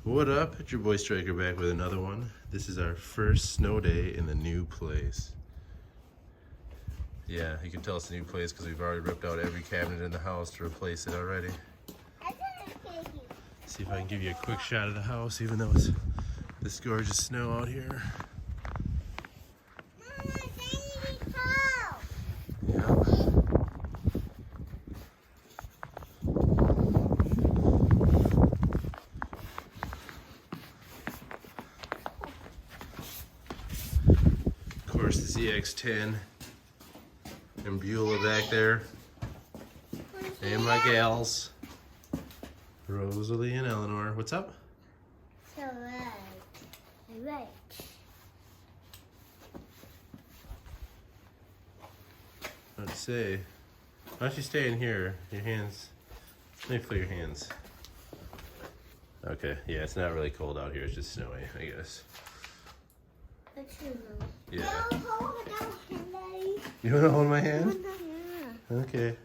What up? It's your boy Striker back with another one. This is our first snow day in the new place. Yeah, you can tell it's a new place because we've already ripped out every cabinet in the house to replace it already. See if I can give you a quick shot of the house, even though it's this gorgeous snow out here. Yeah. Of course, the ZX-10 and Beulah back there, and my gals, Rosalie and Eleanor. What's up? So right. Let's say, why don't you stay in here? Your hands. Let me feel your hands. Okay, yeah, it's not really cold out here. It's just snowy, I guess. Yeah. No, hold it down, Daddy. You want to hold my hand? Yeah. Okay.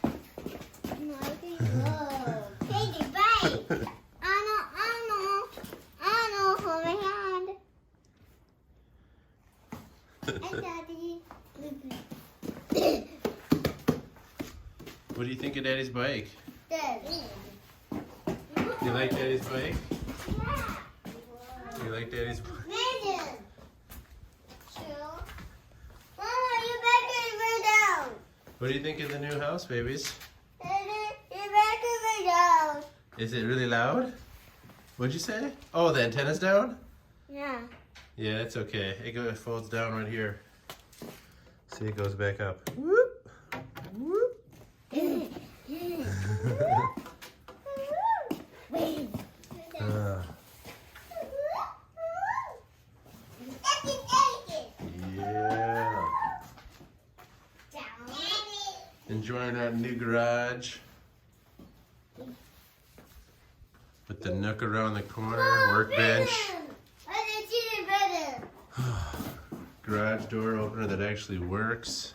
No, I think no. Take it back. I know, hold my hand. Hey, Daddy. What do you think of Daddy's bike? Daddy. You like Daddy's bike? Yeah. You like Daddy's bike? Megan. Sure. Mama, you better go down. What do you think of the new house, babies? Daddy, you better go down. Is it really loud? What'd you say? Oh, the antenna's down? Yeah. Yeah, it's okay. It folds down right here. See, it goes back up. Whoop. Whoop. Yeah. Enjoying our new garage. With the nook around the corner, workbench. Garage door opener that actually works.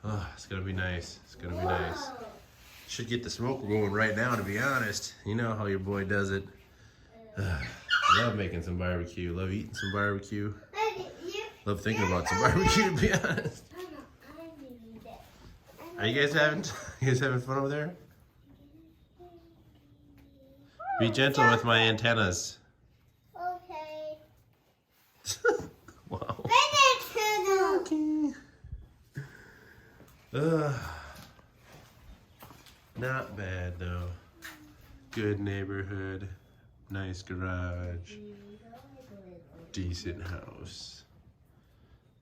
Oh, it's gonna be nice. It's gonna be nice. Should get the smoke going right now, to be honest. You know how your boy does it. Love making some barbecue. Love eating some barbecue. Love thinking about some barbecue, to be honest. Are you guys having fun over there? Be gentle with my antennas. Okay. Wow. Okay. Not bad though. Good neighborhood. Nice garage. Decent house.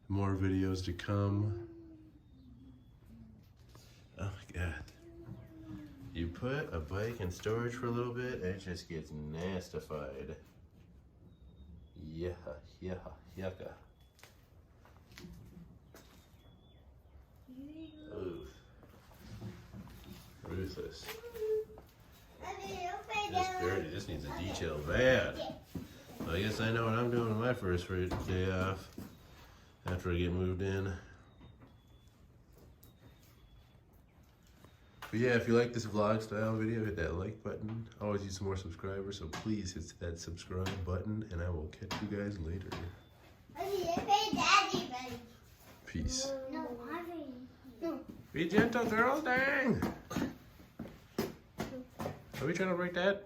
More videos to come. Oh my god. You put a bike in storage for a little bit and it just gets nastified. Yucca. Oof. Ruthless. This dirty. This needs a detail bad. Well, I guess I know what I'm doing on my first day off after I get moved in. But yeah, if you like this vlog style video, hit that like button. I always need some more subscribers, so please hit that subscribe button, and I will catch you guys later. Peace. No. Be gentle, girls, dang! Are we trying to break that?